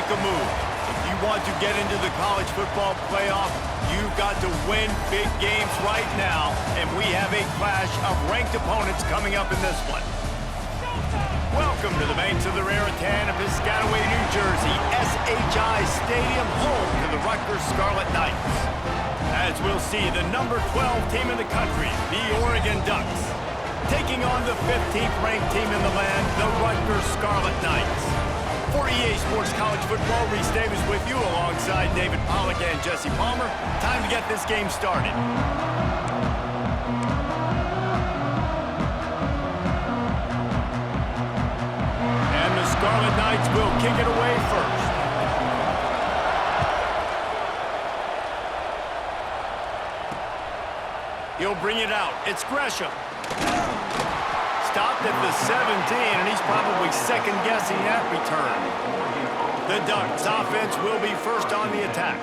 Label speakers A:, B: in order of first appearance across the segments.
A: make a move. If you want to get into the college football playoff, you've got to win big games right now, and we have a clash of ranked opponents coming up in this one. Welcome to the banks of the Athan of Piscataway, New Jersey, SHI Stadium, home to the Rutgers Scarlet Knights. As we'll see, the number 12 team in the country, the Oregon Ducks, taking on the 15th ranked team in the land, the Rutgers Scarlet Knights. For EA Sports College Football, Reese Davis with you alongside David Pollack and Jesse Palmer. Time to get this game started. And the Scarlet Knights will kick it away first. He'll bring it out. It's Gresham. Stopped at the 17, and he's probably second-guessing that return. The Ducks offense will be first on the attack.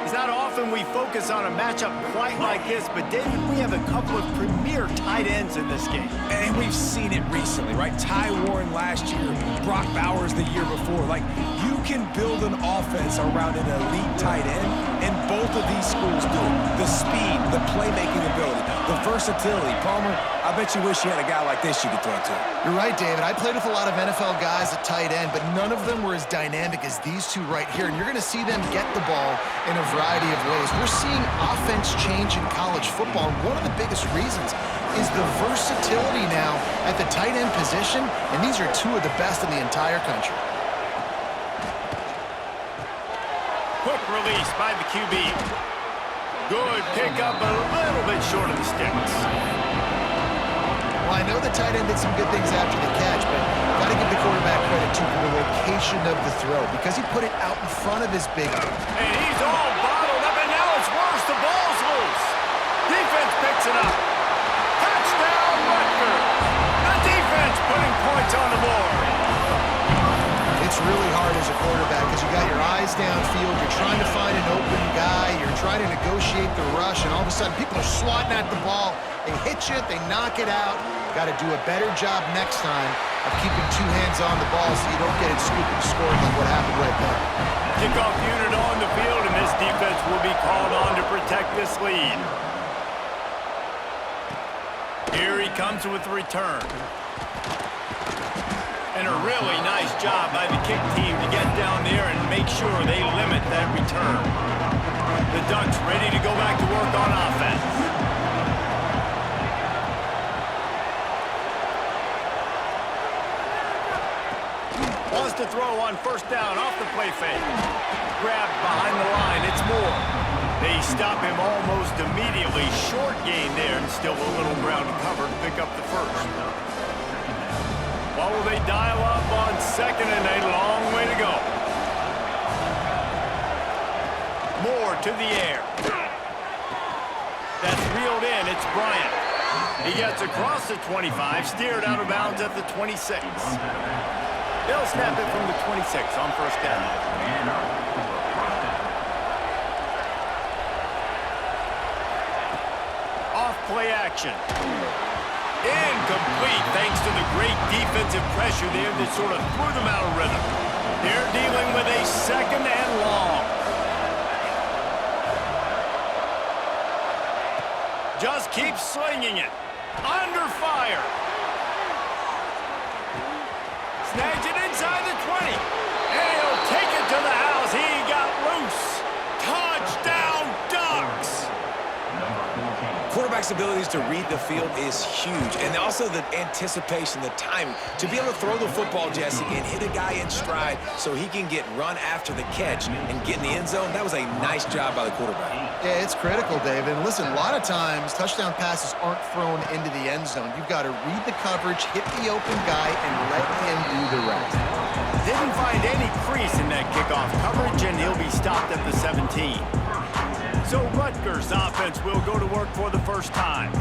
A: It's not often we focus on a matchup quite like this, but David, we have a couple of premier tight ends in this game.
B: And we've seen it recently, right? Ty Warren last year, Brock Bowers the year before. Like, you can build an offense around an elite tight end, and both of these schools do it. The speed, the playmaking ability, the versatility. Palmer, I bet you wish you had a guy like this you could throw to.
C: You're right, David. I played with a lot of NFL guys at tight end, but none of them were as dynamic as these two right here. And you're going to see them get the ball in a variety of ways. We're seeing offense change in college football. And one of the biggest reasons is the versatility now at the tight end position. And these are two of the best in the entire country.
A: Quick release by the QB. Good pickup, a little bit short of the sticks.
C: Well, I know the tight end did some good things after the catch, but got to give the quarterback credit, too, for the location of the throw, because he put it out in front of his big...
A: And he's all bottled up, and now it's worse. The ball's loose. Defense picks it up. Touchdown, Rutgers. The defense putting points on the board.
C: It's really hard as a quarterback because you got your eyes downfield, you're trying to find an open guy, you're trying to negotiate the rush, and all of a sudden people are swatting at the ball. They hit you, they knock it out. Got to do a better job next time of keeping two hands on the ball so you don't get it scooped and scored like what happened right there.
A: Kickoff unit on the field, and this defense will be called on to protect this lead. Here he comes with the return. And a really nice job by the kick team to get down there and make sure they limit that return. The Ducks ready to go back to work on offense. Wants to throw on first down off the play fake. Grabbed behind the line, it's Moore. They stop him almost immediately. Short gain there, and still a little ground to cover to pick up the first. What will they dial up on second, and a long way to go. Moore to the air. That's reeled in. It's Bryant. He gets across the 25, steered out of bounds at the 26. They'll snap it from the 26 on first down. Off play action. Incomplete thanks to the great defensive pressure there that sort of threw them out of rhythm. They're dealing with a second and long. Just keep slinging it. Under fire. Snags it inside the 20. And he'll take it to the house. He got loose. Touchdown, Ducks.
B: Quarterback's abilities to read the field is huge, and also the anticipation, the timing. To be able to throw the football, Jesse, and hit a guy in stride so he can get run after the catch and get in the end zone, that was a nice job by the quarterback.
C: Yeah, it's critical, David. And listen, a lot of times, touchdown passes aren't thrown into the end zone. You've got to read the coverage, hit the open guy, and let him do the rest.
A: Didn't find any crease in that kickoff coverage, and he'll be stopped at the 17. So Rutgers offense will go to work for the first time.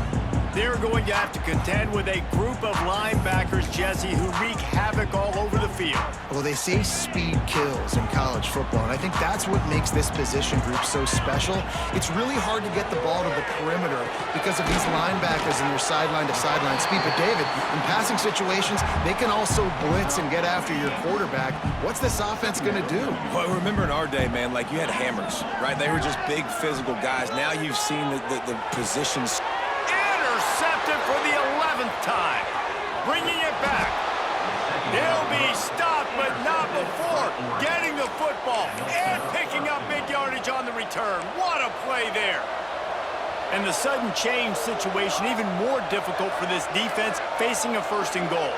A: they're going to have to contend with a group of linebackers, Jesse, who wreak havoc all over the field.
C: Well, they say speed kills in college football, and I think that's what makes this position group so special. It's really hard to get the ball to the perimeter because of these linebackers and their sideline-to-sideline speed. But, David, in passing situations, they can also blitz and get after your quarterback. What's this offense going to do?
B: Well, remember in our day, man, like you had hammers, right? They were just big physical guys. Now you've seen the positions.
A: Intercepted for the 11th time. Bringing it back. They'll be stopped, but not before getting the football and picking up big yardage on the return. What a play there. And the sudden change situation even more difficult for this defense facing a 1st and goal.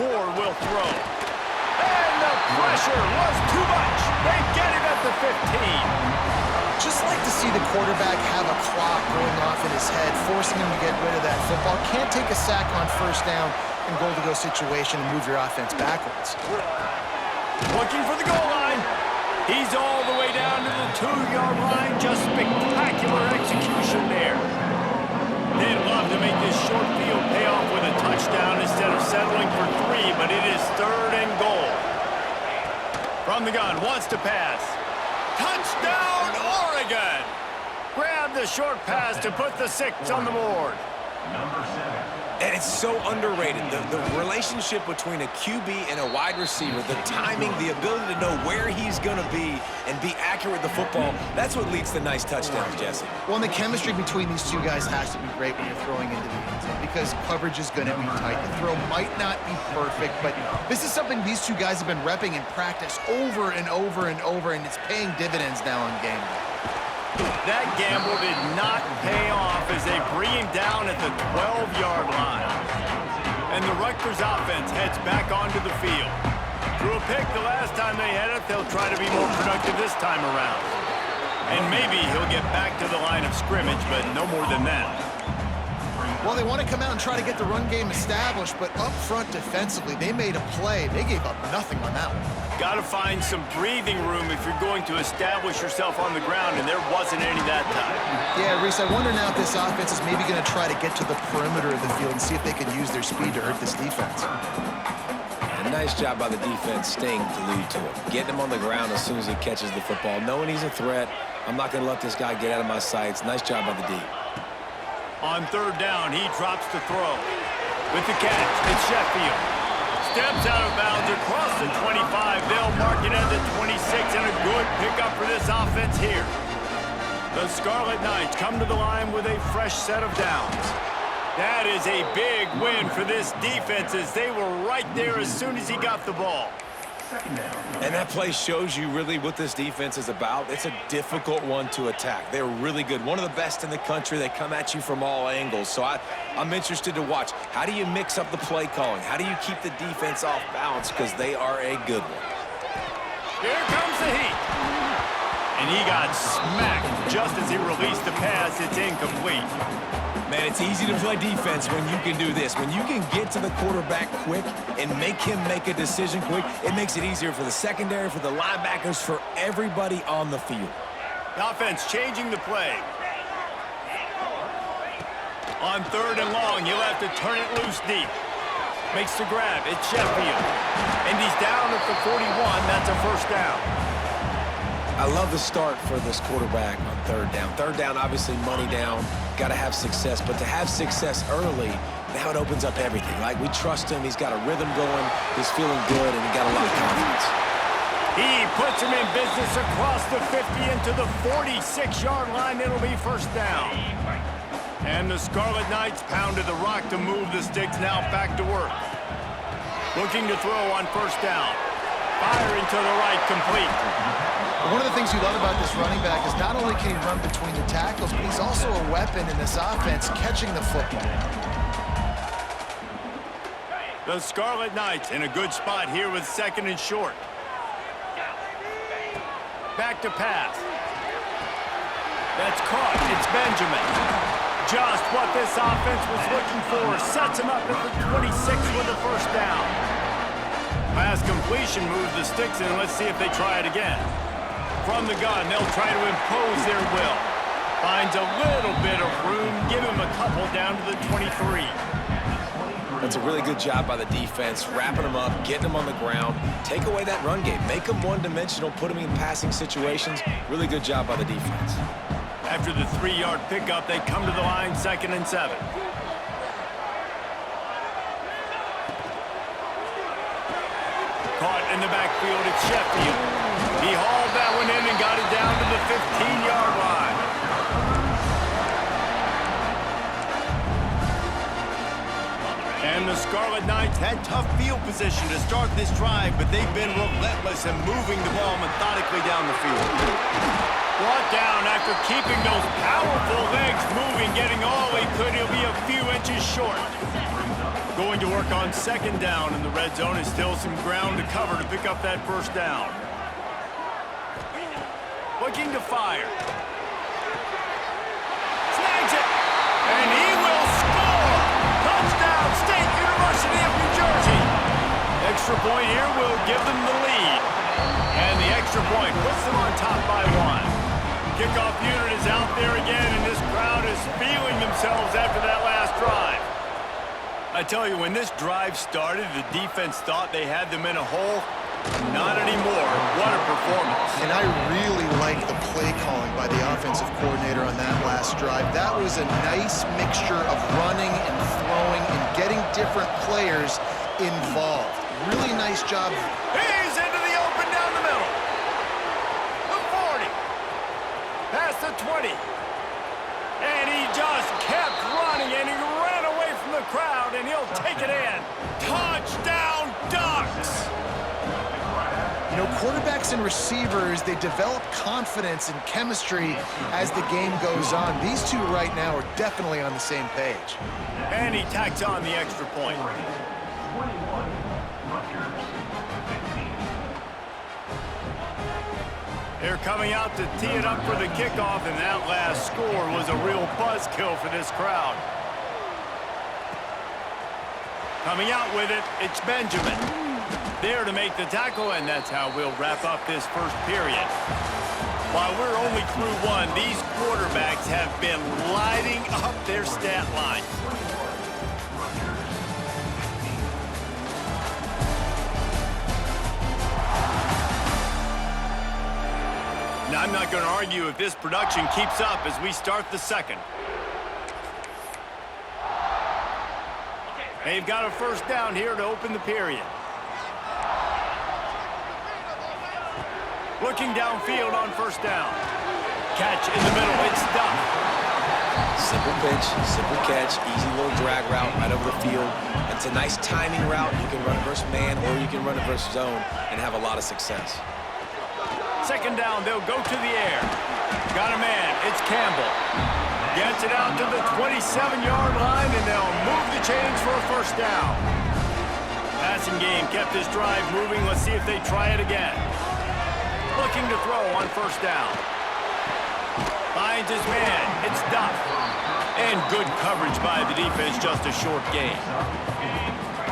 A: Moore will throw. And the pressure was too much. They get it at the 15.
C: Just like to see the quarterback have a clock going off in his head, forcing him to get rid of that football. Can't take a sack on 1st down and goal-to-go situation and move your offense backwards.
A: Looking for the goal line. He's all the way down to the 2-yard line. Just spectacular execution there. They'd love to make this short field pay off with a touchdown instead of settling for 3, but it is 3rd and goal. From the gun, wants to pass. Touchdown, Oregon! Grab the short pass to put the 6 on the board.
B: And it's so underrated. The relationship between a QB and a wide receiver, the timing, the ability to know where he's going to be and be accurate with the football, that's what leads to nice touchdowns, Jesse.
C: Well, and the chemistry between these two guys has to be great when you're throwing into the end zone because coverage is going to be tight. The throw might not be perfect, but this is something these two guys have been repping in practice over and over and over, and it's paying dividends now on game day.
A: That gamble did not pay off as they bring him down at the 12-yard line. And the Rutgers offense heads back onto the field. Threw a pick the last time they had it. They'll try to be more productive this time around. And maybe he'll get back to the line of scrimmage, but no more than that.
C: Well, they want to come out and try to get the run game established, but up front defensively, they made a play. They gave up nothing on that one.
A: Got to find some breathing room if you're going to establish yourself on the ground, and there wasn't any that time.
C: Yeah, Reese, I wonder now if this offense is maybe going to try to get to the perimeter of the field and see if they can use their speed to hurt this defense.
B: A nice job by the defense staying glued to him. Getting him on the ground as soon as he catches the football. Knowing he's a threat, I'm not going to let this guy get out of my sights. Nice job by the D.
A: On 3rd down, he drops the throw. With the catch, it's Sheffield. Steps out of bounds across the 25. They'll mark it at the 26, and a good pickup for this offense here. The Scarlet Knights come to the line with a fresh set of downs. That is a big win for this defense as they were right there as soon as he got the ball.
B: And that play shows you really what this defense is about. It's a difficult one to attack. They're really good. One of the best in the country. They come at you from all angles. So I'm interested to watch. How do you mix up the play calling? How do you keep the defense off balance? Because they are a good one.
A: Here comes the heat. And he got smacked just as he released the pass. It's incomplete.
B: Man, it's easy to play defense when you can do this. When you can get to the quarterback quick and make him make a decision quick, it makes it easier for the secondary, for the linebackers, for everybody on the field.
A: The offense changing the play. On 3rd and long, he'll have to turn it loose deep. Makes the grab. It's Sheffield. And he's down at the 41. That's a 1st down.
B: I love the start for this quarterback on 3rd down. 3rd down, obviously money down. Got to have success. But to have success early, now it opens up everything. Like, we trust him. He's got a rhythm going. He's feeling good, and he got a lot of confidence.
A: He puts him in business across the 50 into the 46-yard line. It'll be 1st down. And the Scarlet Knights pounded the rock to move the sticks. Now back to work. Looking to throw on 1st down. Firing to the right, complete.
C: One of the things you love about this running back is not only can he run between the tackles, but he's also a weapon in this offense, catching the football.
A: The Scarlet Knights in a good spot here with 2nd and short. Back to pass. That's caught. It's Benjamin. Just what this offense was looking for. Sets him up at the 26 with the 1st down. Pass completion moves the sticks in. Let's see if they try it again. From the gun, they'll try to impose their will. Finds a little bit of room. Give him a couple down to the 23.
B: That's a really good job by the defense, wrapping them up, getting them on the ground. Take away that run game. Make them one-dimensional, put them in passing situations. Really good job by the defense.
A: After the 3-yard pickup, they come to the line, 2nd and 7. Caught in the backfield, it's Sheffield. He hauled that one in and got it down to the 15-yard line. And the Scarlet Knights had tough field position to start this drive, but they've been relentless in moving the ball methodically down the field. Brought down after keeping those powerful legs moving, getting all he could. He'll be a few inches short. Going to work on 2nd down, and the red zone is still some ground to cover to pick up that 1st down. Looking to fire. Snags it, and he will score! Touchdown, State University of New Jersey! Extra point here will give them the lead. And the extra point puts them on top by 1. Kickoff unit is out there again, and this crowd is feeling themselves after that last drive. I tell you, when this drive started, the defense thought they had them in a hole. Not anymore. What a performance.
C: And I really like the play calling by the offensive coordinator on that last drive. That was a nice mixture of running and throwing and getting different players involved. Really nice job.
A: He's into the open down the middle. The 40. Past the 20. And he just kept running, and he ran away from the crowd, and he'll take it in. Touchdown, Ducks!
C: You know, quarterbacks and receivers, they develop confidence and chemistry as the game goes on. These two right now are definitely on the same page.
A: And he tacks on the extra point. They're coming out to tee it up for the kickoff, and that last score was a real buzzkill for this crowd. Coming out with it, it's Benjamin. There to make the tackle, and that's how we'll wrap up this 1st period. While we're only through 1, these quarterbacks have been lighting up their stat line. Now, I'm not going to argue if this production keeps up as we start the 2nd. They've got a 1st down here to open the period. Looking downfield on 1st down. Catch in the middle, it's Duff.
B: Simple pitch, simple catch, easy little drag route right over the field. And it's a nice timing route. You can run it versus man or you can run it versus zone and have a lot of success.
A: 2nd down, they'll go to the air. Got a man, it's Campbell. Gets it out to the 27-yard line, and they'll move the chains for a 1st down. Passing game kept this drive moving. Let's see if they try it again. Looking to throw on 1st down. Finds his man, it's Duff. And good coverage by the defense, just a short gain.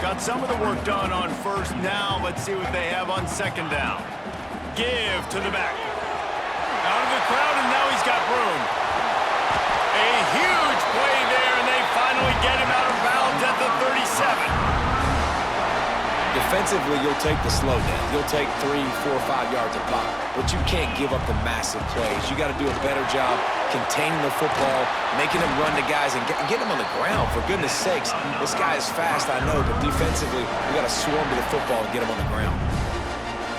A: Got some of the work done on 1st. Now let's see what they have on 2nd down. Give to the back. Out of the crowd, and now he's got room. A huge play there, and they finally get him out of bounds at the 37.
B: Defensively, you'll take the slow down. You'll take 3, 4, 5 yards a pop, but you can't give up the massive plays. You got to do a better job containing the football, making them run to guys, and get them on the ground. For goodness sakes, this guy is fast, I know, but defensively, we got to swarm to the football and get him on the ground.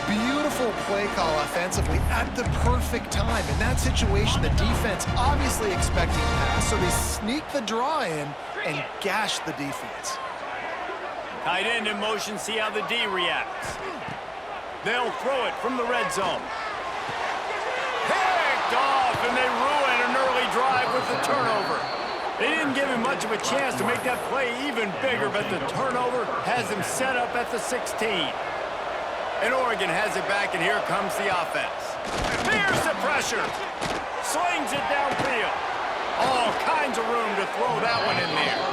C: Beautiful play call offensively at the perfect time. In that situation, the defense obviously expecting pass, so they sneak the draw in and gash the defense.
A: Tight end in motion, see how the D reacts. They'll throw it from the red zone. Picked off, and they ruin an early drive with the turnover. They didn't give him much of a chance to make that play even bigger, but the turnover has him set up at the 16. And Oregon has it back, and here comes the offense. Here's the pressure. Slings it downfield. All kinds of room to throw that one in there.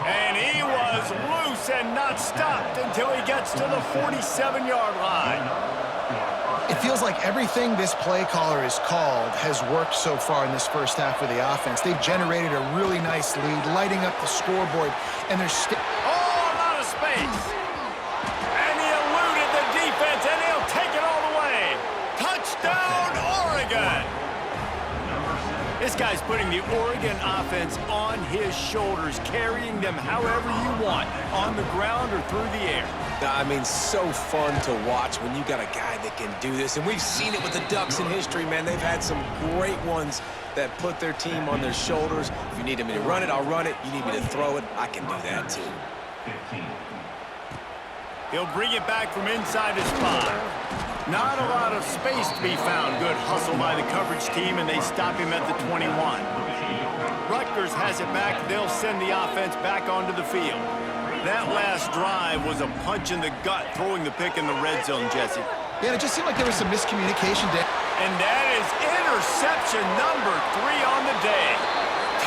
A: And he was loose and not stopped until he gets to the 47-yard line.
C: It feels like everything this play caller has called has worked so far in this first half of the offense. They've generated a really nice lead, lighting up the scoreboard, and they're
A: a lot of space. And he eluded the defense, and he'll take it all the way. Touchdown, Oregon! This guy's putting the Oregon offense on his shoulders, carrying them however you want, on the ground or through the air.
B: I mean, so fun to watch when you got a guy that can do this. And we've seen it with the Ducks in history, man. They've had some great ones that put their team on their shoulders. If you need me to run it, I'll run it. You need me to throw it, I can do that too.
A: He'll bring it back from inside his 5. Not a lot of space to be found. Good hustle by the coverage team, and they stop him at the 21. Rutgers has it back. They'll send the offense back onto the field. That last drive was a punch in the gut, throwing the pick in the red zone, Jesse.
C: Yeah, it just seemed like there was some miscommunication there.
A: And that is interception number 3 on the day.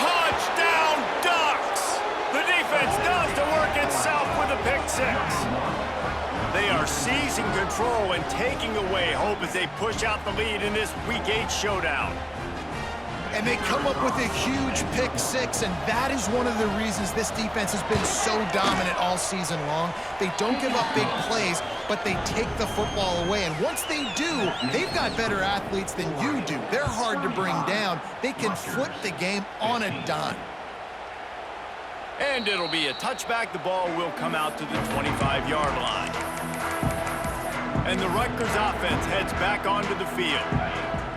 A: Touchdown, Ducks! The defense does the work itself with a pick 6. They are seizing control and taking away hope as they push out the lead in this Week 8 showdown.
C: And they come up with a huge pick 6, and that is one of the reasons this defense has been so dominant all season long. They don't give up big plays, but they take the football away. And once they do, they've got better athletes than you do. They're hard to bring down. They can flip the game on a dime.
A: And it'll be a touchback. The ball will come out to the 25-yard line. And the Rutgers offense heads back onto the field.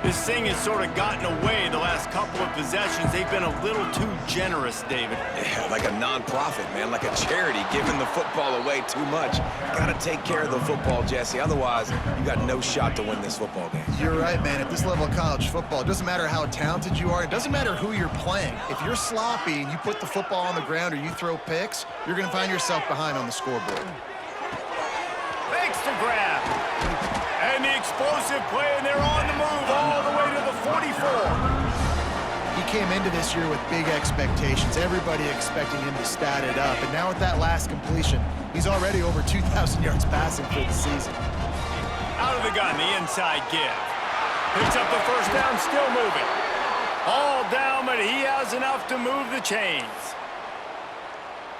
A: This thing has sort of gotten away the last couple of possessions. They've been a little too generous, David.
B: Yeah, like a non-profit, man, like a charity, giving the football away too much. Got to take care of the football, Jesse. Otherwise, you got no shot to win this football game.
C: You're right, man. At this level of college football, it doesn't matter how talented you are. It doesn't matter who you're playing. If you're sloppy and you put the football on the ground or you throw picks, you're going to find yourself behind on the scoreboard.
A: Thanks to grab. And the explosive play, and they're on the move all the way to the 44.
C: He came into this year with big expectations. Everybody expecting him to stat it up. And now with that last completion, he's already over 2,000 yards passing for the season.
A: Out of the gun, the inside give. Picks up the first down, still moving. All down, but he has enough to move the chains.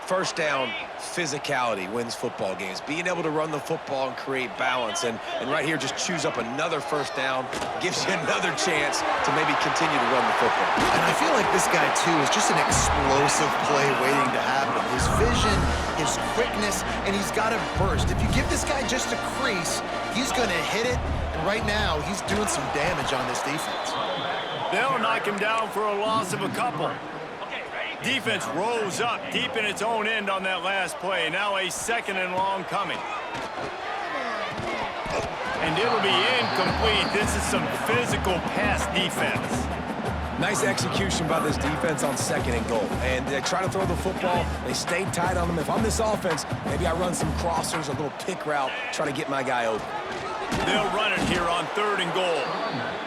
B: First down, physicality wins football games. Being able to run the football and create balance. And right here, just choose up another first down. Gives you another chance to maybe continue to run the football.
C: And I feel like this guy, too, is just an explosive play waiting to happen. His vision, his quickness, and he's got a burst. If you give this guy just a crease, he's going to hit it. And right now, he's doing some damage on this defense.
A: They'll knock him down for a loss of a couple. Defense rose up deep in its own end on that last play. Now a 2nd and long coming. And it'll be incomplete. This is some physical pass defense.
B: Nice execution by this defense on 2nd and goal. And they try to throw the football. They stayed tight on them. If I'm this offense, maybe I run some crossers, a little pick route, try to get my guy open.
A: They'll run it here on 3rd and goal.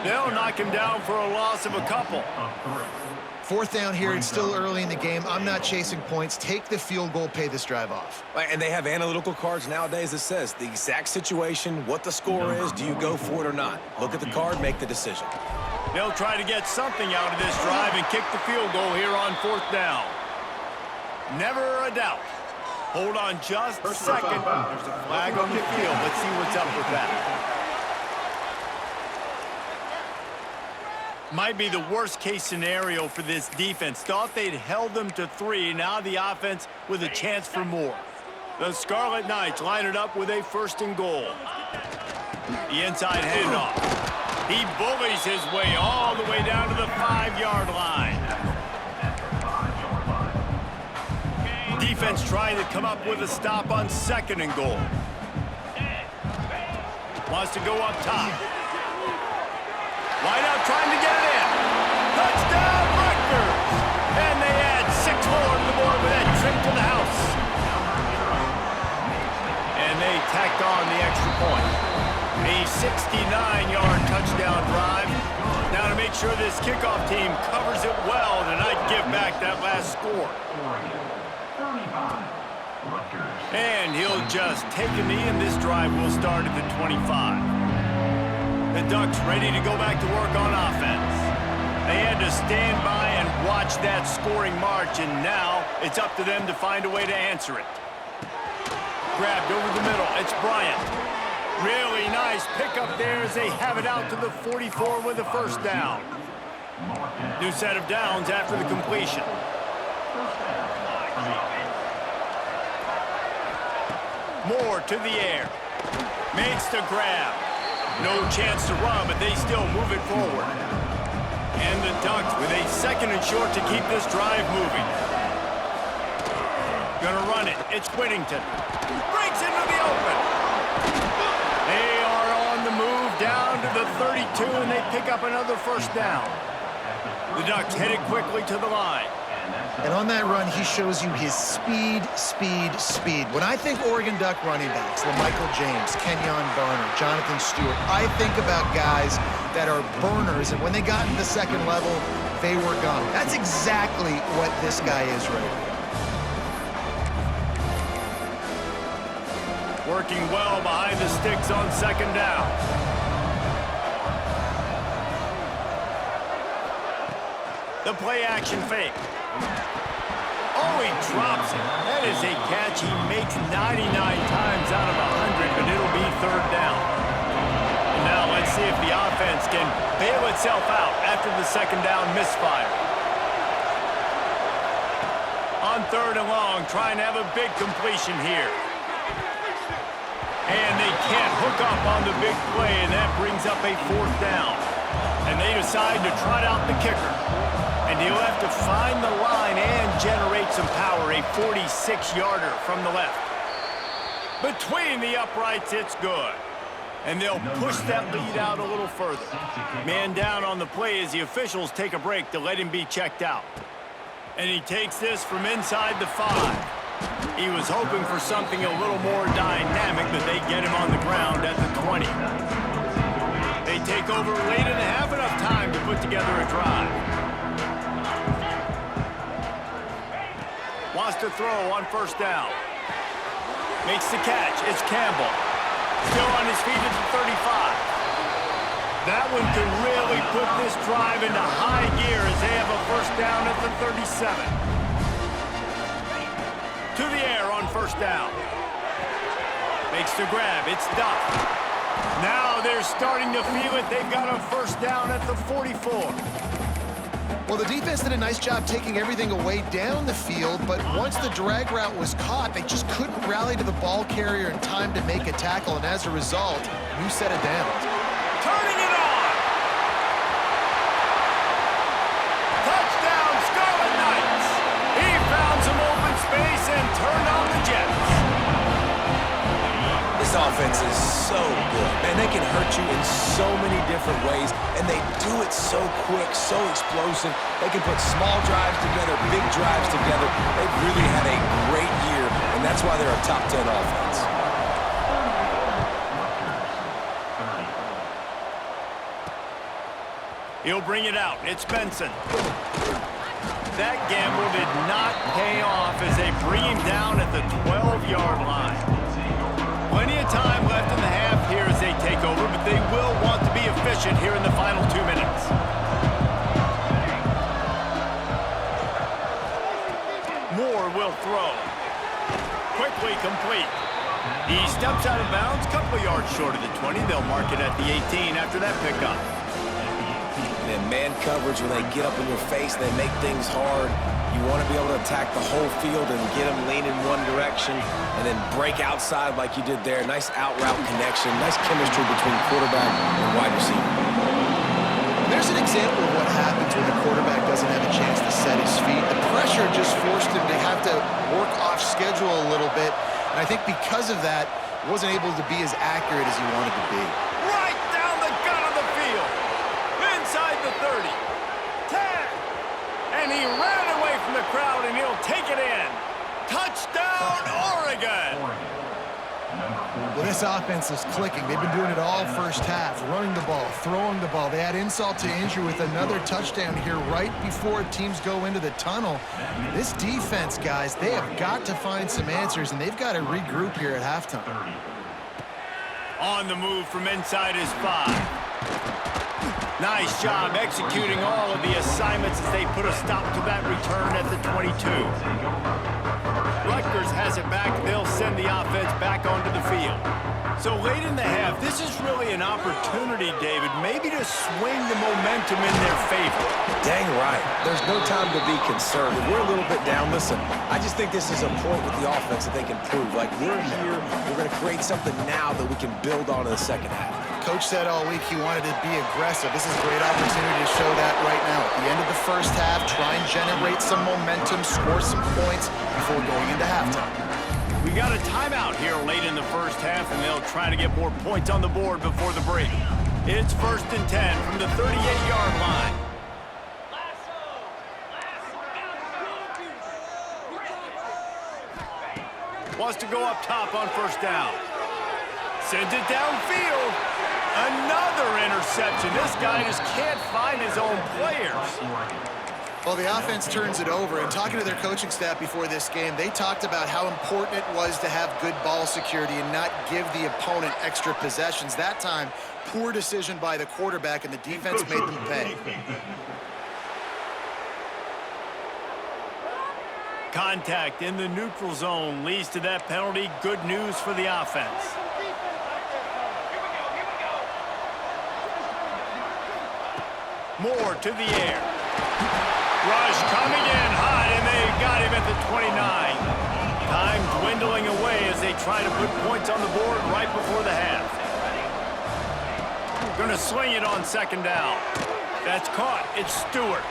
A: They'll knock him down for a loss of a couple.
C: 4th down here, it's still early in the game. I'm not chasing points. Take the field goal, pay this drive off.
B: And they have analytical cards nowadays that says the exact situation, what the score is, do you go for it or not? Look at the card, make the decision.
A: They'll try to get something out of this drive and kick the field goal here on 4th down. Never a doubt. Hold on just a second. There's a flag on the field. Let's see what's up with that. Might be the worst-case scenario for this defense. Thought they'd held them to 3. Now the offense with a chance for more. The Scarlet Knights line it up with a 1st and goal. The inside handoff. He bullies his way all the way down to the 5-yard line. Defense trying to come up with a stop on 2nd and goal. Wants to go up top. Wide out trying to get it in. Touchdown, Rutgers! And they add 6 more to the board with that trip to the house. And they tacked on the extra point. A 69-yard touchdown drive. Now to make sure this kickoff team covers it well to not give back that last score. And he'll just take a knee, and this drive will start at the 25. The Ducks ready to go back to work on offense. They had to stand by and watch that scoring march, and now it's up to them to find a way to answer it. Grabbed over the middle. It's Bryant. Really nice pickup there as they have it out to the 44 with a first down. New set of downs after the completion. Moore to the air. Makes the grab. No chance to run, but they still move it forward. And the Ducks with a second and short to keep this drive moving. Gonna run it. It's Whittington. Breaks into the open. They are on the move down to the 32, and they pick up another first down. The Ducks headed quickly to the line.
C: And on that run, he shows you his speed, speed, speed. When I think Oregon Duck running backs, LaMichael James, Kenyon Barner, Jonathan Stewart, I think about guys that are burners, and when they got into the second level, they were gone. That's exactly what this guy is right now.
A: Working well behind the sticks on second down. The play action fake. Oh, he drops it. That is a catch he makes 99 times out of 100, but it'll be third down. And now let's see if the offense can bail itself out after the second down misfire. On third and long, trying to have a big completion here. And they can't hook up on the big play, and that brings up a fourth down. And they decide to trot out the kicker. And he'll have to find the line and generate some power, a 46-yarder from the left. Between the uprights, it's good. And they'll push that lead out a little further. Man down on the play as the officials take a break to let him be checked out. And he takes this from inside the 5. He was hoping for something a little more dynamic, but they get him on the ground at the 20. They take over late and have enough time to put together a drive. Wants to throw on first down. Makes the catch. It's Campbell. Still on his feet at the 35. That one could really put this drive into high gear as they have a first down at the 37. To the air on first down. Makes the grab. It's Duff. Now they're starting to feel it. They've got a first down at the 44.
C: Well, the defense did a nice job taking everything away down the field, but once the drag route was caught, they just couldn't rally to the ball carrier in time to make a tackle, and as a result, new set of downs.
A: Turning it on! Touchdown, Scarlet Knights! He found some open space and turned on the Jets.
B: This offense is so good, man. They can hurt you in so many different ways, and they do it so quick, so explosive. They can put small drives together, big drives together. They've really had a great year, and that's why they're a top 10 offense.
A: He'll bring it out. It's Benson. That gamble did not pay off as they bring him down at the 12-yard line. Plenty of time left in the half here as they take over, but they will want to be efficient here in the final 2 minutes. Moore will throw. Quickly complete. He steps out of bounds, couple yards short of the 20. They'll mark it at the 18 after that pickup.
B: And man coverage, when they get up in your face, they make things hard. You want to be able to attack the whole field and get them leaning one direction and then break outside like you did there. Nice out-route connection, nice chemistry between quarterback and wide receiver.
C: There's an example of what happens when the quarterback doesn't have a chance to set his feet. The pressure just forced him to have to work off schedule a little bit. And I think because of that, he wasn't able to be as accurate as he wanted to be.
A: Right down the gut of the field. Inside the 30. 10. And he ran away from the crowd, and he'll take it in. Touchdown, Oregon!
C: Well, this offense is clicking. They've been doing it all first half, running the ball, throwing the ball. They add insult to injury with another touchdown here right before teams go into the tunnel. This defense, guys, they have got to find some answers, and they've got to regroup here at halftime.
A: On the move from inside his 5. Nice job executing all of the assignments as they put a stop to that return at the 22. Rutgers has it back. They'll send the offense back onto the field. So late in the half, this is really an opportunity, David, maybe to swing the momentum in their favor.
B: Dang right. There's no time to be concerned. If we're a little bit down, listen, I just think this is a point with the offense that they can prove. Like, we're here, we're going to create something now that we can build on in the second half.
C: Coach said all week he wanted to be aggressive. This is a great opportunity to show that right now. At the end of the first half, try and generate some momentum, score some points before going into halftime.
A: We got a timeout here late in the first half, and they'll try to get more points on the board before the break. It's 1st and 10 from the 38-yard line. Wants to go up top on first down. Sends it downfield. Another interception. This guy just can't find his own players.
C: Well, the offense turns it over, and talking to their coaching staff before this game, they talked about how important it was to have good ball security and not give the opponent extra possessions. That time, poor decision by the quarterback, and the defense made them pay.
A: Contact in the neutral zone leads to that penalty. Good news for the offense. Moore to the air. Rush coming in hot, and they got him at the 29. Time dwindling away as they try to put points on the board right before the half. Gonna swing it on second down. That's caught. It's Stewart.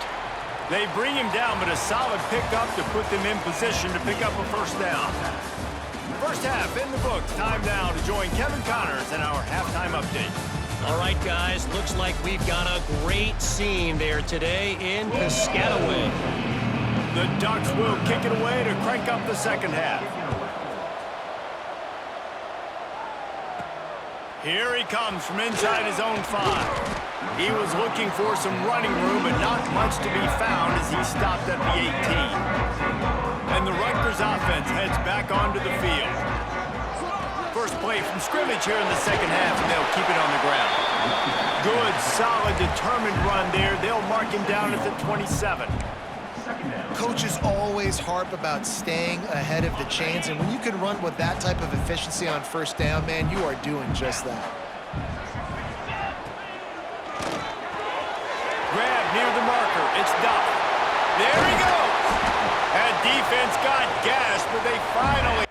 A: They bring him down, but a solid pickup to put them in position to pick up a first down. First half in the books. Time now to join Kevin Connors in our halftime update.
D: All right, guys, looks like we've got a great scene there today in Piscataway.
A: The Ducks will kick it away to crank up the second half. Here he comes from inside his own 5. He was looking for some running room, but not much to be found as he stopped at the 18. And the Rutgers offense heads back onto the field. First play from scrimmage here in the second half, and they'll keep it on the ground. Good, solid, determined run there. They'll mark him down at the 27.
C: Coaches always harp about staying ahead of the chains, and when you can run with that type of efficiency on first down, man, you are doing just that.
A: Grab near the marker. It's Duff. There he goes. That defense got gashed, but they finally...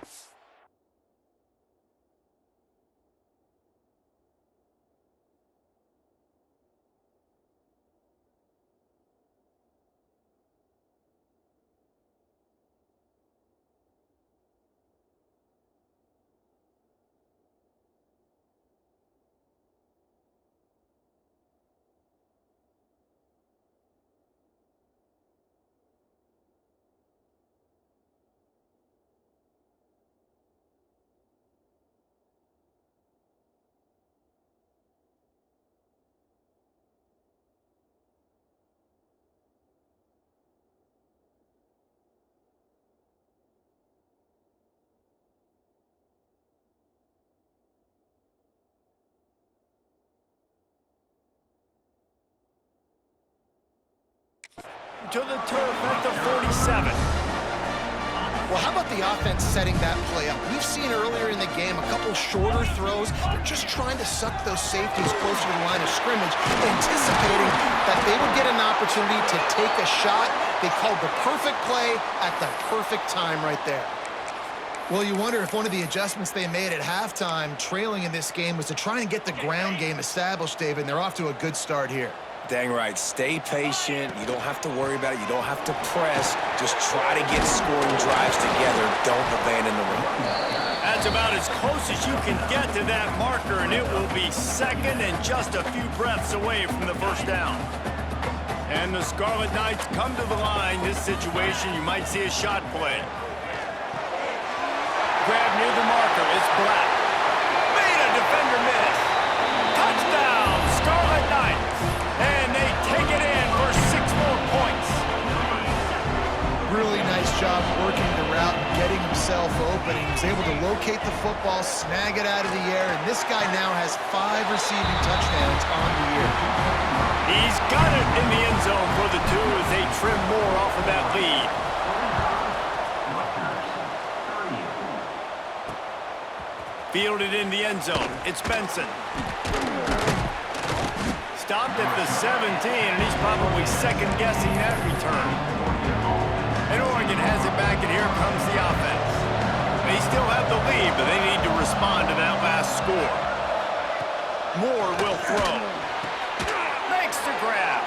A: to the turf at the 47.
C: Well, how about the offense setting that play up? We've seen earlier in the game a couple shorter throws. They're just trying to suck those safeties closer to the line of scrimmage, anticipating that they would get an opportunity to take a shot. They called the perfect play at the perfect time right there. Well, you wonder if one of the adjustments they made at halftime, trailing in this game, was to try and get the ground game established, David, and they're off to a good start here.
B: Dang right. Stay patient. You don't have to worry about it. You don't have to press. Just try to get scoring drives together. Don't abandon the run.
A: That's about as close as you can get to that marker, and it will be second and just a few breaths away from the first down. And the Scarlet Knights come to the line. This situation, you might see a shot play. Grab near the marker. It's Black. Made a defender miss. Touchdown, Scarlet Knights. And they take it in for 6 more points.
C: Really nice job working the route and getting him himself open. He was able to locate the football, snag it out of the air, and this guy now has 5 receiving touchdowns on the year.
A: He's got it in the end zone for the 2 as they trim more off of that lead. Fielded in the end zone. It's Benson. Stopped at the 17, and he's probably second-guessing that return. And Oregon has it back, and here comes the offense. They still have the lead, but they need to respond to that last score. Moore will throw. Makes the grab.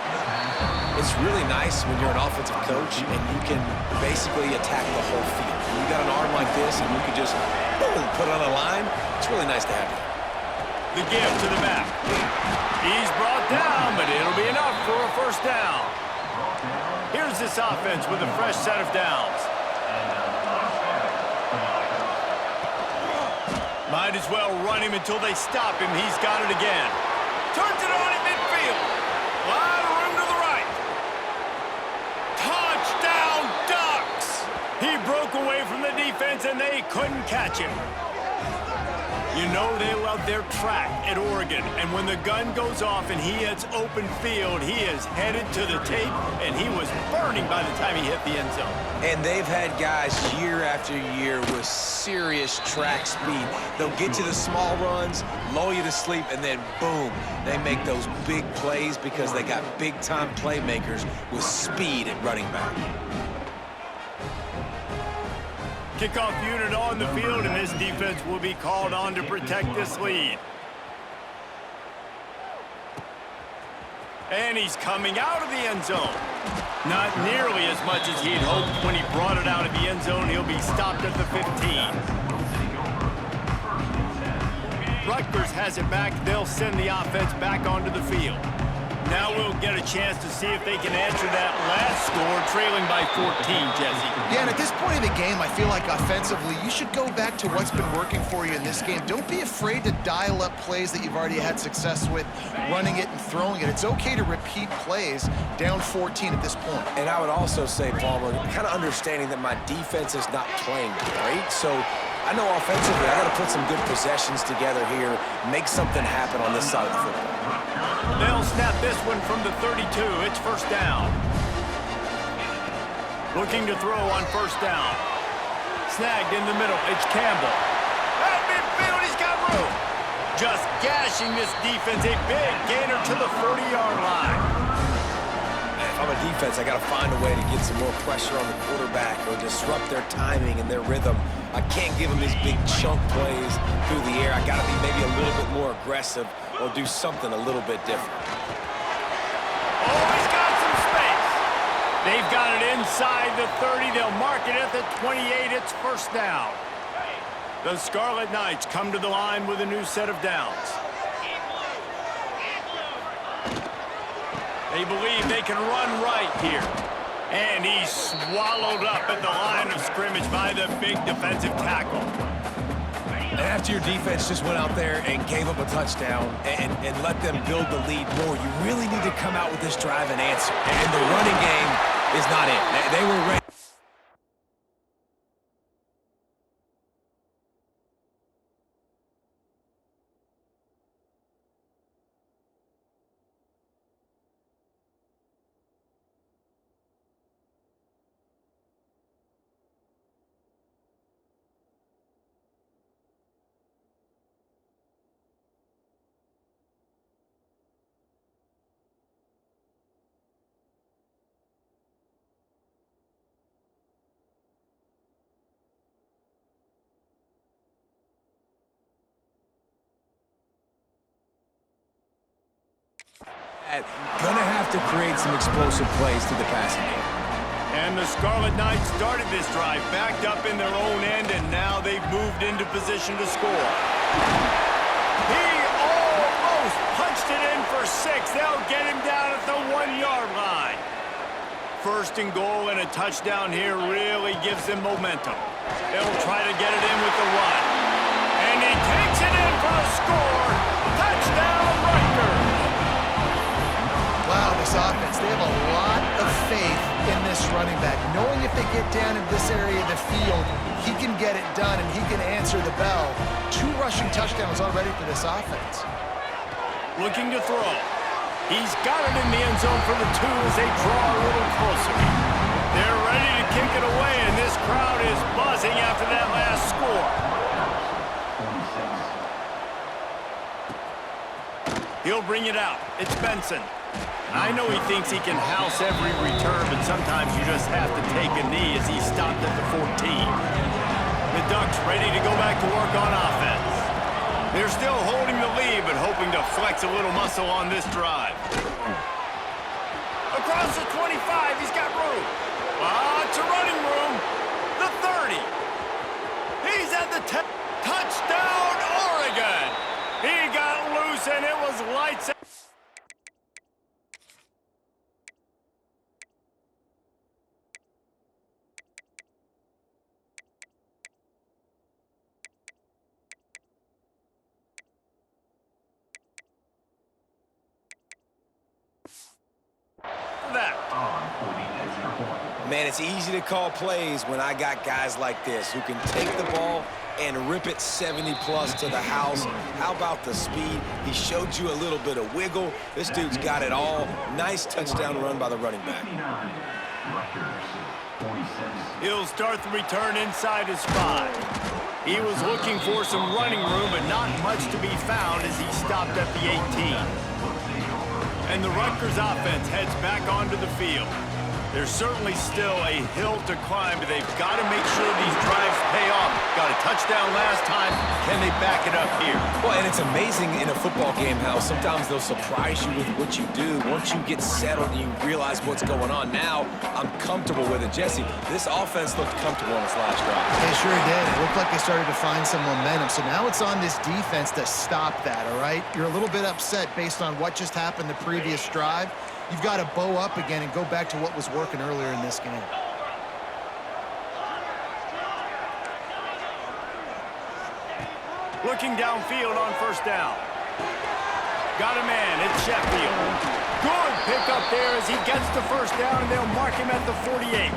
B: It's really nice when you're an offensive coach and you can basically attack the whole field. When you got an arm like this and you can just, boom, put it on a line, it's really nice to have that.
A: The give to the back. He's brought down, but it'll be enough for a first down. Here's this offense with a fresh set of downs. Might as well run him until they stop him. He's got it again. Turns it on in midfield. A lot of room to the right. Touchdown, Ducks! He broke away from the defense, and they couldn't catch him. You know they love their track at Oregon, and when the gun goes off and he hits open field, he is headed to the tape, and he was burning by the time he hit the end zone.
B: And they've had guys year after year with serious track speed. They'll get to the small runs, lull you to sleep, and then boom, they make those big plays because they got big-time playmakers with speed at running back.
A: Kickoff unit on the field, and this defense will be called on to protect this lead. And he's coming out of the end zone. Not nearly as much as he'd hoped when he brought it out of the end zone. He'll be stopped at the 15. Rutgers has it back. They'll send the offense back onto the field. Now we'll get a chance to see if they can answer that last score, trailing by 14, Jesse.
C: Yeah, and at this point of the game, I feel like offensively, you should go back to what's been working for you in this game. Don't be afraid to dial up plays that you've already had success with, running it and throwing it. It's okay to repeat plays down 14 at this point.
B: And I would also say, Palmer, kind of understanding that my defense is not playing great, so I know offensively I got to put some good possessions together here, make something happen on this side of the football.
A: They'll snap this one from the 32. It's first down. Looking to throw on first down. Snagged in the middle. It's Campbell. At midfield, he's got room. Just gashing this defense. A big gainer to the 40-yard line.
B: If I'm a defense, I got to find a way to get some more pressure on the quarterback or disrupt their timing and their rhythm. I can't give them these big chunk plays through the air. I got to be maybe a little bit more aggressive or do something a little bit different.
A: Oh, he's got some space. They've got it inside the 30. They'll mark it at the 28. It's first down. The Scarlet Knights come to the line with a new set of downs. They believe they can run right here. And he's swallowed up at the line of scrimmage by the big defensive tackle.
B: And after your defense just went out there and gave up a touchdown and let them build the lead more, you really need to come out with this drive and answer. And the running game is not it. They were ready. Gonna have to create some explosive plays through the passing game.
A: And the Scarlet Knights started this drive backed up in their own end, and now they've moved into position to score. He almost punched it in for 6. They'll get him down at the 1-yard line. First and goal and a touchdown here really gives them momentum. They'll try to get it in with the run. And he takes it in for a score. Touchdown, Rutgers.
C: Wow, this offense, they have a lot of faith in this running back, knowing if they get down in this area of the field, he can get it done and he can answer the bell. 2 rushing touchdowns already for this offense.
A: Looking to throw. He's got it in the end zone for the 2 as they draw a little closer. They're ready to kick it away, and this crowd is buzzing after that last score. He'll bring it out. It's Benson. I know he thinks he can house every return, but sometimes you just have to take a knee as he stopped at the 14. The Ducks ready to go back to work on offense. They're still holding the lead, but hoping to flex a little muscle on this drive. Across the 25, he's got room. It's a running room. The 30. He's at the 10. Touchdown, Oregon. He got loose, and it was lights out.
B: Man, it's easy to call plays when I got guys like this who can take the ball and rip it 70-plus to the house. How about the speed? He showed you a little bit of wiggle. This dude's got it all. Nice touchdown run by the running back.
A: He'll start the return inside his 5. He was looking for some running room, but not much to be found as he stopped at the 18. And the Rutgers offense heads back onto the field. There's certainly still a hill to climb, but they've got to make sure these drives pay off. Got a touchdown last time. Can they back it up here?
B: Well, and it's amazing in a football game how sometimes they'll surprise you with what you do. Once you get settled and you realize what's going on, now I'm comfortable with it. Jesse, this offense looked comfortable on its last drive.
C: They sure did. It looked like they started to find some momentum. So now it's on this defense to stop that, all right? You're a little bit upset based on what just happened the previous drive. You've got to bow up again and go back to what was working earlier in this game.
A: Looking downfield on first down. Got a man. It's Sheffield. Good pickup there as he gets the first down, and they'll mark him at the 48.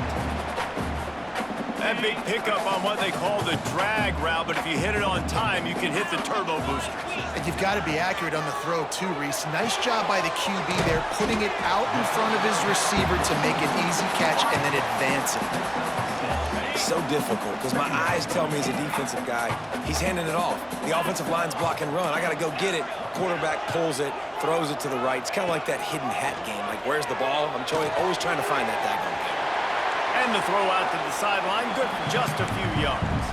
A: That big pickup on what they call the drag route, but if you hit it on time, you can hit the turbo boosters.
C: And you've got to be accurate on the throw too, Reese. Nice job by the QB there, putting it out in front of his receiver to make an easy catch and then advance it.
B: So difficult because my eyes tell me as a defensive guy, he's handing it off. The offensive line's block and run. I got to go get it. Quarterback pulls it, throws it to the right. It's kind of like that hidden hat game. Like, where's the ball? I'm always trying to find that daggone thing.
A: And the throw out to the sideline, good for just a few yards.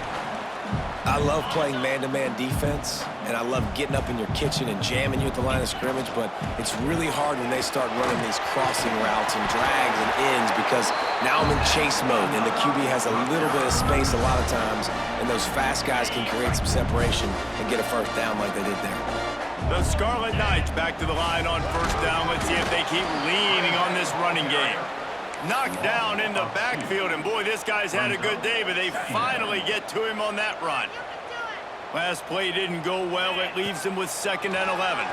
B: I love playing man-to-man defense, and I love getting up in your kitchen and jamming you at the line of scrimmage, but it's really hard when they start running these crossing routes and drags and ends because now I'm in chase mode, and the QB has a little bit of space a lot of times, and those fast guys can create some separation and get a first down like they did there.
A: The Scarlet Knights back to the line on first down. Let's see if they keep leaning on this running game. Knocked down in the backfield, and boy, this guy's had a good day, but they finally get to him on that run. Last play didn't go well. It leaves him with 2nd and 11.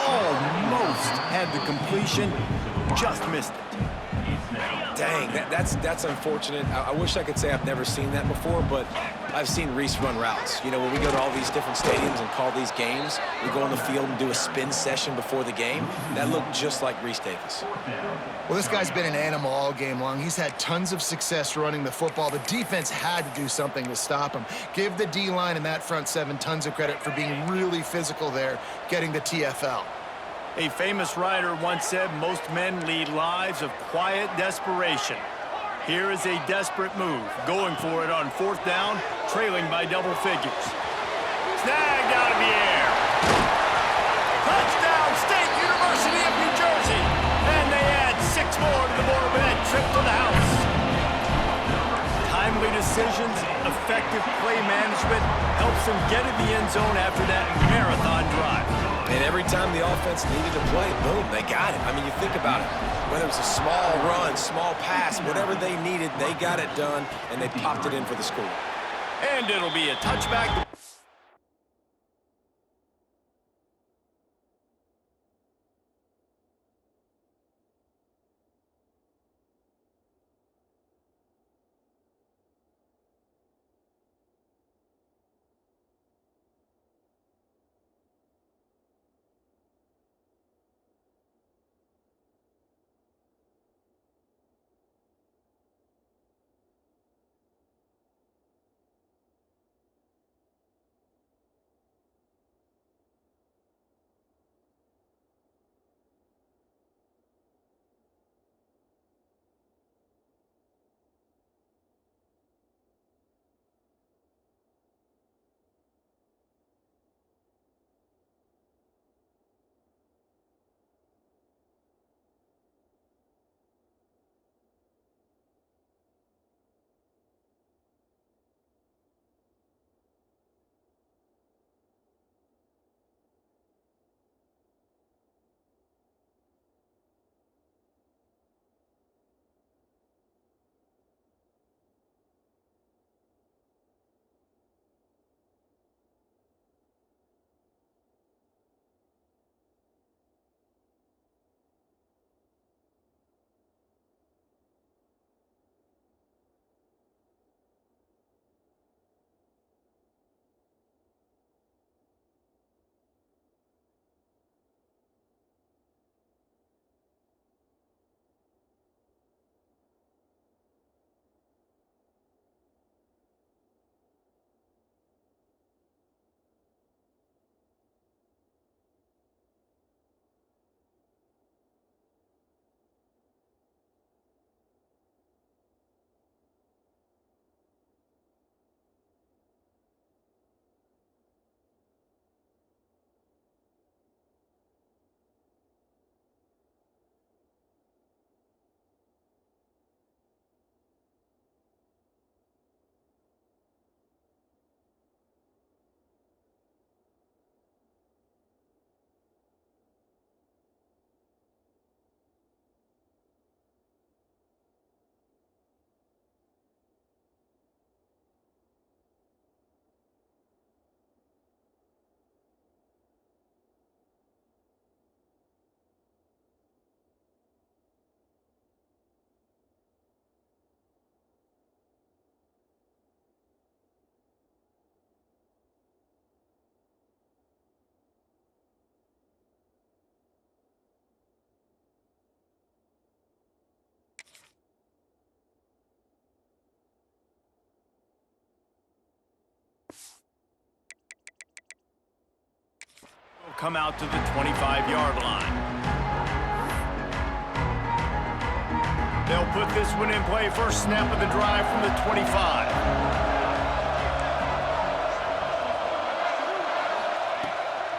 A: Almost had the completion, just missed it.
B: Dang, that's unfortunate. I wish I could say I've never seen that before, but I've seen Reese run routes. You know, when we go to all these different stadiums and call these games, we go on the field and do a spin session before the game. That looked just like Reese Davis.
C: Well, this guy's been an animal all game long. He's had tons of success running the football. The defense had to do something to stop him. Give the D-line and that front 7 tons of credit for being really physical there, getting the TFL.
A: A famous writer once said, most men lead lives of quiet desperation. Here is a desperate move, going for it on 4th down, trailing by double figures. Snagged out of the air. Touchdown, State University of New Jersey. And they add 6 more to the board with that trip to the house. Timely decisions, effective play management helps them get in the end zone after that marathon drive.
B: And every time the offense needed to play, boom, they got it. I mean, you think about it. Whether it was a small run, small pass, whatever they needed, they got it done, and they popped it in for the score.
A: And it'll be a touchback. come out to the 25-yard line. They'll put this one in play. First snap of the drive from the 25.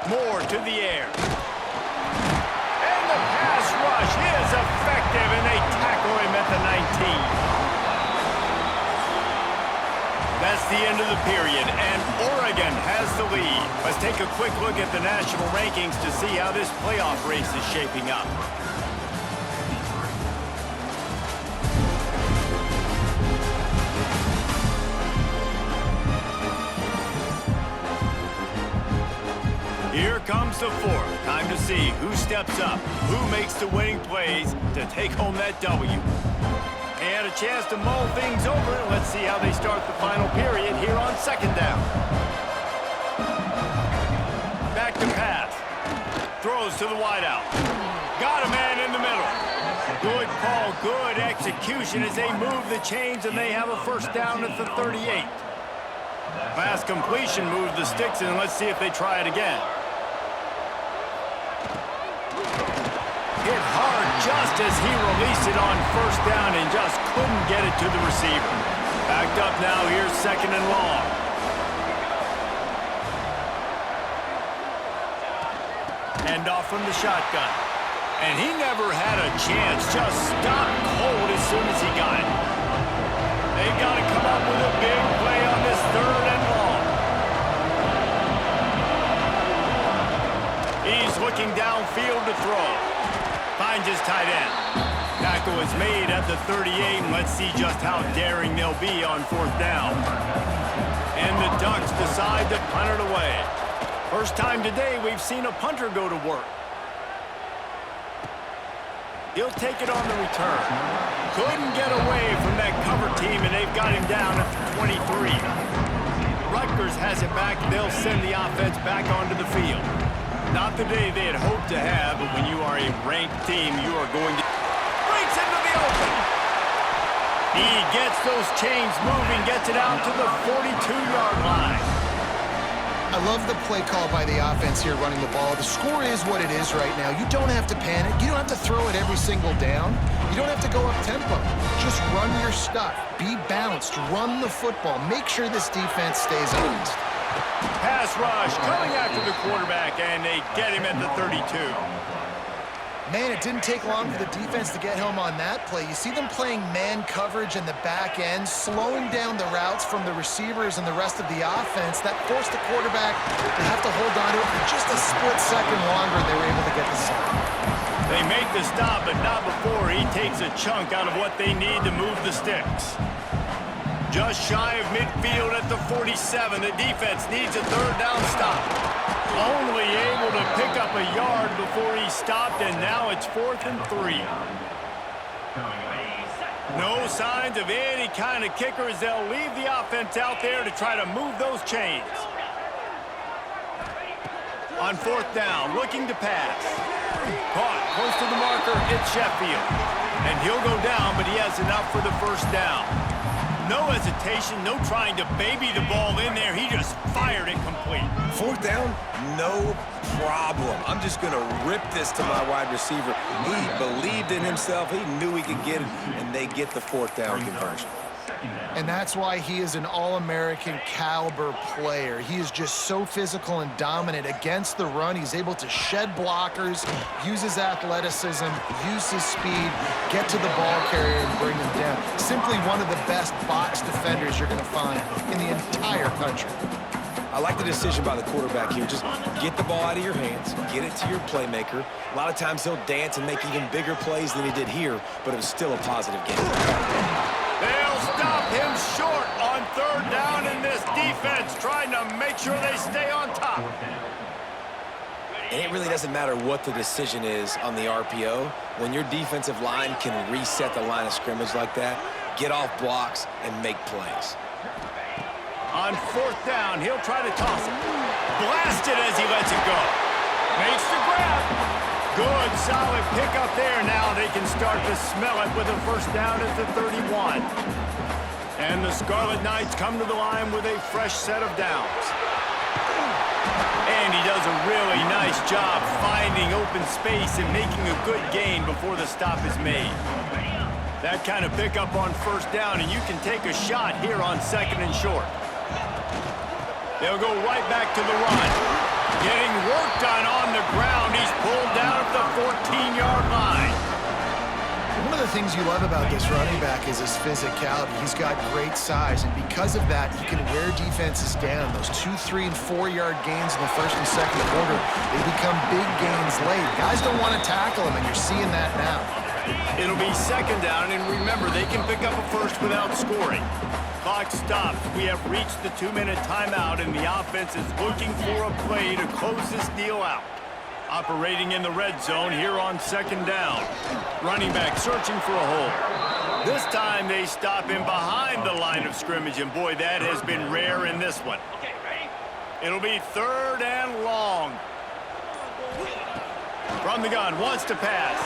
A: Moore to the air. And the pass rush is effective, and they tackle him at the 19. That's the end of the period, and Oregon has the lead. Let's take a quick look at the national rankings to see how this playoff race is shaping up. Here comes the fourth. Time to see who steps up, who makes the winning plays to take home that W. And a chance to mull things over. Let's see how they start the final period here on second down. Back to pass. Throws to the wideout. Got a man in the middle. Good call, good execution as they move the chains, and they have a first down at the 38. Pass completion moved the sticks, and let's see if they try it again. Hit hard just as he released it on first down and just couldn't get it to the receiver. Backed up now, here's second and long. Hand off from the shotgun. And he never had a chance, just stopped cold as soon as he got it. They've got to come up with a big play on this third and long. He's looking downfield to throw. Finds his tight end. Tackle is made at the 38, and let's see just how daring they'll be on fourth down. And the Ducks decide to punt it away. First time today we've seen a punter go to work. He'll take it on the return. Couldn't get away from that cover team, and they've got him down at the 23. Rutgers has it back. They'll send the offense back onto the field. Not the day they had hoped to have, but when you are a ranked team, you are going to... Breaks into the open! He gets those chains moving, gets it out to the 42-yard line.
C: I love the play call by the offense here running the ball. The score is what it is right now. You don't have to panic. You don't have to throw it every single down. You don't have to go up tempo. Just run your stuff. Be balanced. Run the football. Make sure this defense stays honest.
A: Pass rush coming after the quarterback, and they get him at the 32.
C: Man, it didn't take long for the defense to get home on that play. You see them playing man coverage in the back end, slowing down the routes from the receivers and the rest of the offense. That forced the quarterback to have to hold on to it for just a split second longer, and they were able to get the stop.
A: They make the stop, but not before he takes a chunk out of what they need to move the sticks. Just shy of midfield at the 47. The defense needs a third down stop. Only able to pick up a yard before he stopped, and now it's 4th and 3. No signs of any kind of kickers. They'll leave the offense out there to try to move those chains. On 4th down, looking to pass. Caught close to the marker, it's Sheffield. And he'll go down, but he has enough for the first down. No hesitation, no trying to baby the ball in there. He just fired it complete.
B: Fourth down, no problem. I'm just going to rip this to my wide receiver. He believed in himself. He knew he could get it, and they get the fourth down conversion.
C: And that's why he is an All-American caliber player. He is just so physical and dominant against the run. He's able to shed blockers, use his athleticism, use his speed, get to the ball carrier and bring him down. Simply one of the best box defenders you're going to find in the entire country.
B: I like the decision by the quarterback here. Just get the ball out of your hands, get it to your playmaker. A lot of times he'll dance and make even bigger plays than he did here, but it was still a positive game.
A: They'll stop him short on third down, in this defense trying to make sure they stay on top.
B: And it really doesn't matter what the decision is on the RPO. When your defensive line can reset the line of scrimmage like that, get off blocks and make plays.
A: On 4th down, he'll try to toss it. Blasted as he lets it go. Makes the grab. Good, solid pickup there. Now they can start to smell it with a first down at the 31. And the Scarlet Knights come to the line with a fresh set of downs. And he does a really nice job finding open space and making a good gain before the stop is made. That kind of pickup on first down, and you can take a shot here on 2nd and short. They'll go right back to the run. Getting work done on the ground. He's pulled down at the 14-yard line.
C: One of the things you love about this running back is his physicality. He's got great size, and because of that, he can wear defenses down. Those 2-, 3-, and 4-yard gains in the 1st and 2nd quarter, they become big gains late. Guys don't want to tackle him, and you're seeing that now.
A: It'll be 2nd down, and remember, they can pick up a first without scoring. Clock stops. We have reached the 2-minute timeout, and the offense is looking for a play to close this deal out. Operating in the red zone here on 2nd down. Running back searching for a hole. This time they stop him behind the line of scrimmage, and boy, that has been rare in this one. It'll be 3rd and long. From the gun, wants to pass.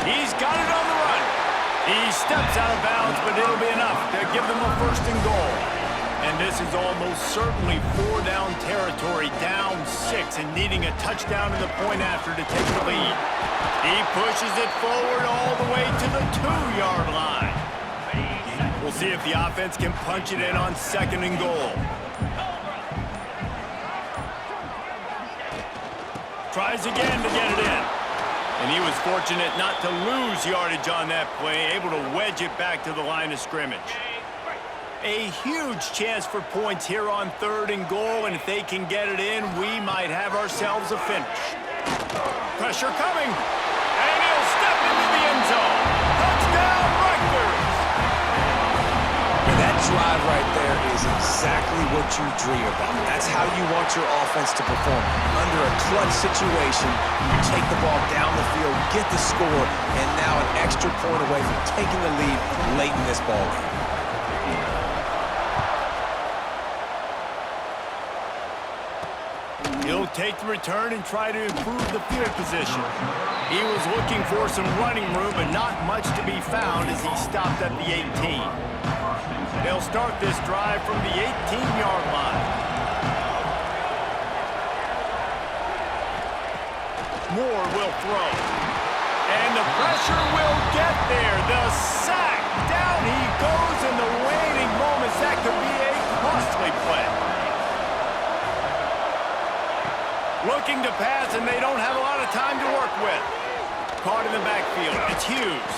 A: He's got it on the run. He steps out of bounds, but it'll be enough to give them a 1st and goal. And this is almost certainly 4-down territory, down 6, and needing a touchdown in the point after to take the lead. He pushes it forward all the way to the 2-yard line. We'll see if the offense can punch it in on 2nd and goal. Tries again to get it in. And he was fortunate not to lose yardage on that play, able to wedge it back to the line of scrimmage. A huge chance for points here on 3rd and goal, and if they can get it in, we might have ourselves a finish. Pressure coming, and he'll step into the end zone. Touchdown, Rutgers!
B: And that drive right there is exactly what you dream about. That's how you want your offense to perform. Under a clutch situation, you take the ball down the field, get the score, and now an extra point away from taking the lead late in this ball game.
A: He'll take the return and try to improve the field position. He was looking for some running room, but not much to be found as he stopped at the 18. They'll start this drive from the 18-yard line. Moore will throw. And the pressure will get there. The sack. Down he goes in the waning moments. That could be a costly play. Looking to pass, and they don't have a lot of time to work with. Caught in the backfield. It's Hughes.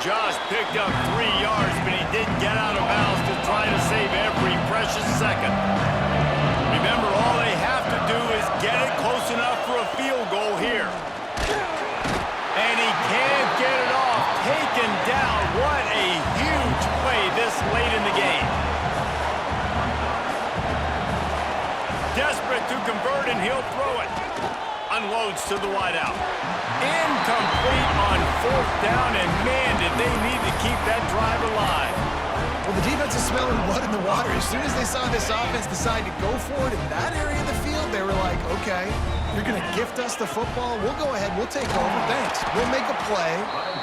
A: Josh picked up 3 yards, but he didn't get out of bounds to try to save every precious second. Remember, all they have to do is get it close enough for a field goal here. And he can't get it off. Taken down. What a huge play this late in the game. Desperate to convert, and he'll throw it. Unloads to the wideout. Incomplete on 4th down, and man, did they need to keep that drive alive.
C: Well, the defense is smelling blood in the water. As soon as they saw this offense decide to go for it in that area of the field, they were like, okay, you're going to gift us the football. We'll go ahead. We'll take over. Thanks. We'll make a play,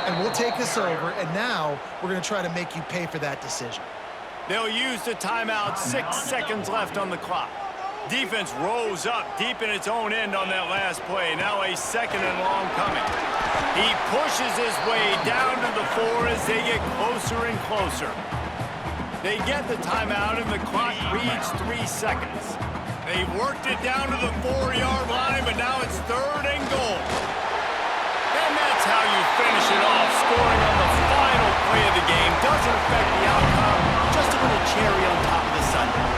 C: and we'll take us over, and now we're going to try to make you pay for that decision.
A: They'll use the timeout. 6 seconds left on the clock. Defense rose up deep in its own end on that last play. Now a 2nd and long coming. He pushes his way down to the 4 as they get closer and closer. They get the timeout, and the clock reads 3 seconds. They worked it down to the 4-yard line, but now it's 3rd and goal. And that's how you finish it off, scoring on the final play of the game. Doesn't affect the outcome, just a little cherry on top of the sundae.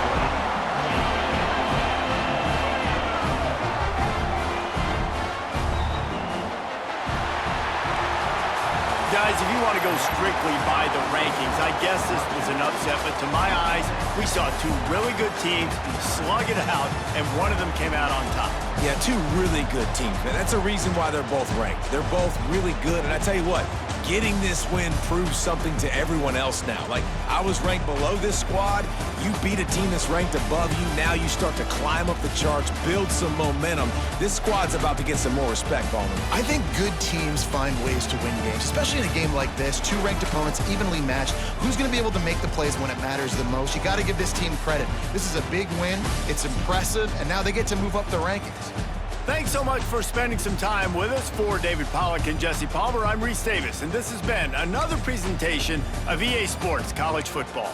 A: Guys, if you want to go strictly by the rankings, I guess this was an upset, but to my eyes, we saw 2 really good teams slug it out, and one of them came out on top.
B: Yeah, two really good teams, man. That's a reason why they're both ranked. They're both really good, and I tell you what, getting this win proves something to everyone else now. Like, I was ranked below this squad. You beat a team that's ranked above you. Now you start to climb up the charts, build some momentum. This squad's about to get some more respect, Ballman.
C: I think good teams find ways to win games, especially in a game like this. Two ranked opponents, evenly matched. Who's going to be able to make the plays when it matters the most? You got to give this team credit. This is a big win. It's impressive, and now they get to move up the rankings.
A: Thanks so much for spending some time with us. For David Pollack and Jesse Palmer, I'm Reese Davis, and this has been another presentation of EA Sports College Football.